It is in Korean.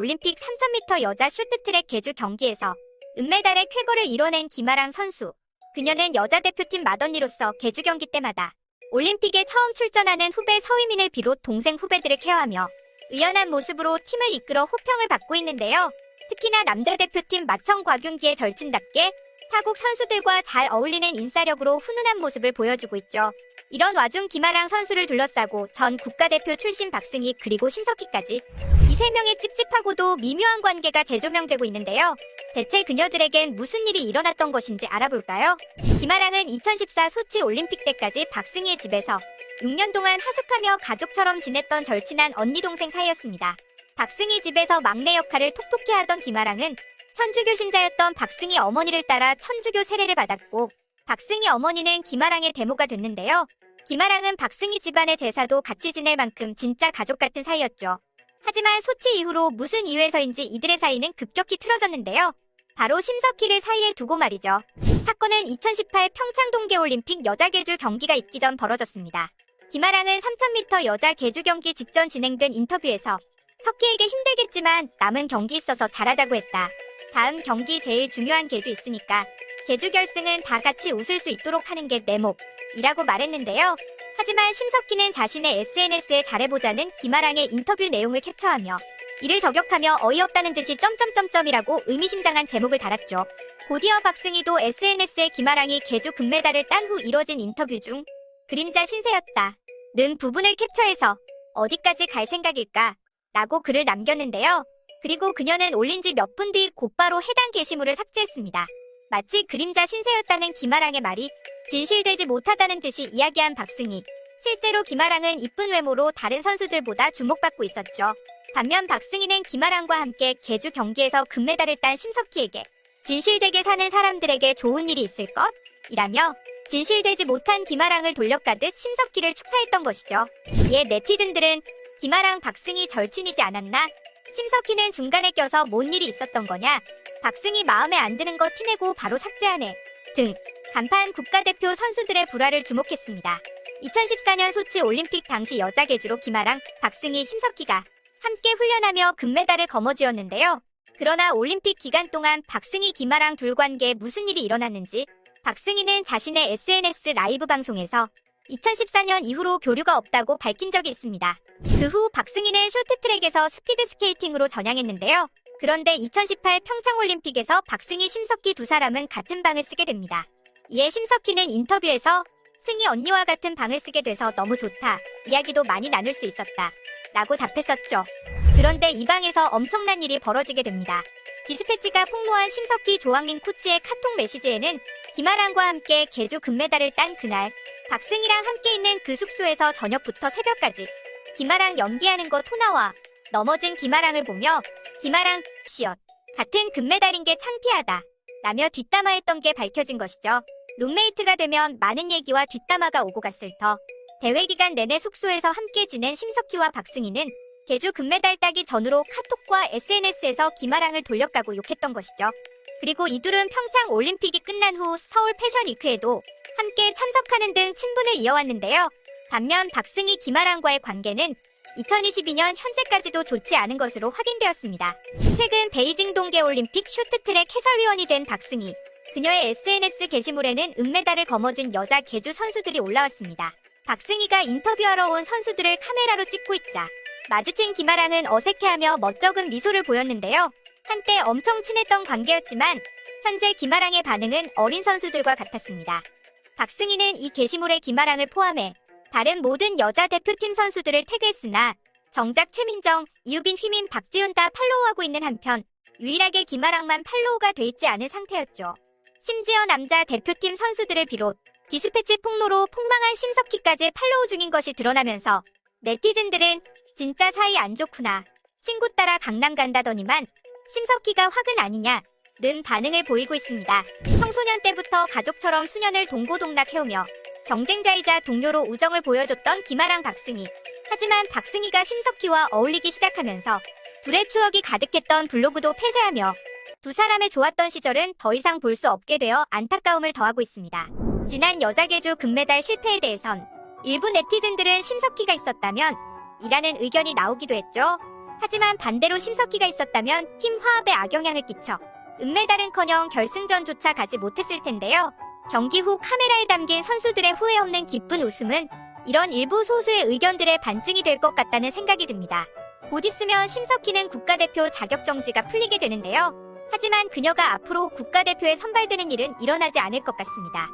올림픽 3000m 여자 쇼트트랙 계주 경기에서 은메달의 쾌거를 이뤄낸 김아랑 선수. 그녀는 여자 대표팀 맏언니로서 계주 경기 때마다 올림픽에 처음 출전하는 후배 서휘민을 비롯 동생 후배들을 케어하며 의연한 모습으로 팀을 이끌어 호평을 받고 있는데요. 특히나 남자 대표팀 마청 곽윤기의 절친답게 타국 선수들과 잘 어울리는 인싸력으로 훈훈한 모습을 보여주고 있죠. 이런 와중 김아랑 선수를 둘러싸고 전 국가대표 출신 박승희 그리고 심석희까지 이 세 명의 찝찝하고도 미묘한 관계가 재조명되고 있는데요. 대체 그녀들에겐 무슨 일이 일어났던 것인지 알아볼까요? 김아랑은 2014 소치 올림픽 때까지 박승희의 집에서 6년 동안 하숙하며 가족처럼 지냈던 절친한 언니 동생 사이였습니다. 박승희 집에서 막내 역할을 톡톡히 하던 김아랑은 천주교 신자였던 박승희 어머니를 따라 천주교 세례를 받았고 박승희 어머니는 김아랑의 대모가 됐는데요. 김아랑은 박승희 집안의 제사도 같이 지낼 만큼 진짜 가족 같은 사이였죠. 하지만 소치 이후로 무슨 이유에서인지 이들의 사이는 급격히 틀어졌는데요. 바로 심석희를 사이에 두고 말이죠. 사건은 2018 평창 동계올림픽 여자 계주 경기가 있기 전 벌어졌습니다. 김아랑은 3000m 여자 계주 경기 직전 진행된 인터뷰에서 석희에게 힘들겠지만 남은 경기 있어서 잘하자고 했다. 다음 경기 제일 중요한 계주 있으니까 계주 결승은 다 같이 웃을 수 있도록 하는 게 내 몫이라고 말했는데요. 하지만 심석희는 자신의 SNS에 잘해보자는 김아랑의 인터뷰 내용을 캡처하며 이를 저격하며 어이없다는 듯이 점점점점이라고 의미심장한 제목을 달았죠. 곧이어 박승희도 SNS에 김아랑이 계주 금메달을 딴 후 이뤄진 인터뷰 중 그림자 신세였다 는 부분을 캡처해서 어디까지 갈 생각일까? 라고 글을 남겼는데요. 그리고 그녀는 올린 지 몇 분 뒤 곧바로 해당 게시물을 삭제했습니다. 마치 그림자 신세였다는 김아랑의 말이 진실되지 못하다는 듯이 이야기한 박승희. 실제로 김아랑은 이쁜 외모로 다른 선수들보다 주목받고 있었죠. 반면 박승희는 김아랑과 함께 계주 경기에서 금메달을 딴 심석희에게 진실되게 사는 사람들에게 좋은 일이 있을 것? 이라며 진실되지 못한 김아랑을 돌려가듯 심석희를 축하했던 것이죠. 이에 네티즌들은 김아랑 박승희 절친이지 않았나? 심석희는 중간에 껴서 뭔 일이 있었던 거냐? 박승희 마음에 안 드는 거 티내고 바로 삭제하네. 등 간판 국가대표 선수들의 불화를 주목했습니다. 2014년 소치 올림픽 당시 여자 계주로 김아랑, 박승희, 심석희가 함께 훈련하며 금메달을 거머쥐었는데요. 그러나 올림픽 기간 동안 박승희, 김아랑 둘 관계에 무슨 일이 일어났는지 박승희는 자신의 SNS 라이브 방송에서 2014년 이후로 교류가 없다고 밝힌 적이 있습니다. 그 후 박승희는 쇼트트랙에서 스피드스케이팅으로 전향했는데요. 그런데 2018 평창올림픽에서 박승희, 심석희 두 사람은 같은 방을 쓰게 됩니다. 이에 심석희는 인터뷰에서 승희 언니와 같은 방을 쓰게 돼서 너무 좋다. 이야기도 많이 나눌 수 있었다. 라고 답했었죠. 그런데 이 방에서 엄청난 일이 벌어지게 됩니다. 디스패치가 폭로한 심석희 조항민 코치의 카톡 메시지에는 김아랑과 함께 계주 금메달을 딴 그날 박승희랑 함께 있는 그 숙소에서 저녁부터 새벽까지 김아랑 연기하는 거 토나와 넘어진 김아랑을 보며 김아랑 시엇 같은 금메달인 게 창피하다 라며 뒷담화했던 게 밝혀진 것이죠. 룸메이트가 되면 많은 얘기와 뒷담화가 오고 갔을 터 대회 기간 내내 숙소에서 함께 지낸 심석희와 박승희는 계주 금메달 따기 전후로 카톡과 SNS에서 김아랑을 돌려가고 욕했던 것이죠. 그리고 이둘은 평창 올림픽이 끝난 후 서울 패션위크에도 함께 참석하는 등 친분을 이어왔는데요. 반면 박승희, 김아랑과의 관계는 2022년 현재까지도 좋지 않은 것으로 확인되었습니다. 최근 베이징 동계올림픽 쇼트트랙 해설위원이 된 박승희. 그녀의 SNS 게시물에는 은메달을 거머쥔 여자 계주 선수들이 올라왔습니다. 박승희가 인터뷰하러 온 선수들을 카메라로 찍고 있자 마주친 김아랑은 어색해하며 멋쩍은 미소를 보였는데요. 한때 엄청 친했던 관계였지만 현재 김아랑의 반응은 어린 선수들과 같았습니다. 박승희는 이 게시물에 김아랑을 포함해 다른 모든 여자 대표팀 선수들을 태그했으나 정작 최민정, 이유빈, 휘민, 박지훈 다 팔로우하고 있는 한편 유일하게 김아랑만 팔로우가 돼 있지 않은 상태였죠. 심지어 남자 대표팀 선수들을 비롯 디스패치 폭로로 폭망한 심석희까지 팔로우 중인 것이 드러나면서 네티즌들은 진짜 사이 안 좋구나. 친구 따라 강남 간다더니만 심석희가 화근 아니냐 는 반응을 보이고 있습니다. 청소년 때부터 가족처럼 수년을 동고동락해오며 경쟁자이자 동료로 우정을 보여줬던 김아랑, 박승희. 하지만 박승희가 심석희와 어울리기 시작하면서 둘의 추억이 가득했던 블로그도 폐쇄하며 두 사람의 좋았던 시절은 더 이상 볼 수 없게 되어 안타까움을 더하고 있습니다. 지난 여자 계주 금메달 실패에 대해선 일부 네티즌들은 심석희가 있었다면 이라는 의견이 나오기도 했죠. 하지만 반대로 심석희가 있었다면 팀 화합에 악영향을 끼쳐 은메달은커녕 결승전조차 가지 못했을 텐데요. 경기 후 카메라에 담긴 선수들의 후회 없는 기쁜 웃음은 이런 일부 소수의 의견들의 반증이 될 것 같다는 생각이 듭니다. 곧 있으면 심석희는 국가대표 자격 정지가 풀리게 되는데요. 하지만 그녀가 앞으로 국가대표에 선발되는 일은 일어나지 않을 것 같습니다.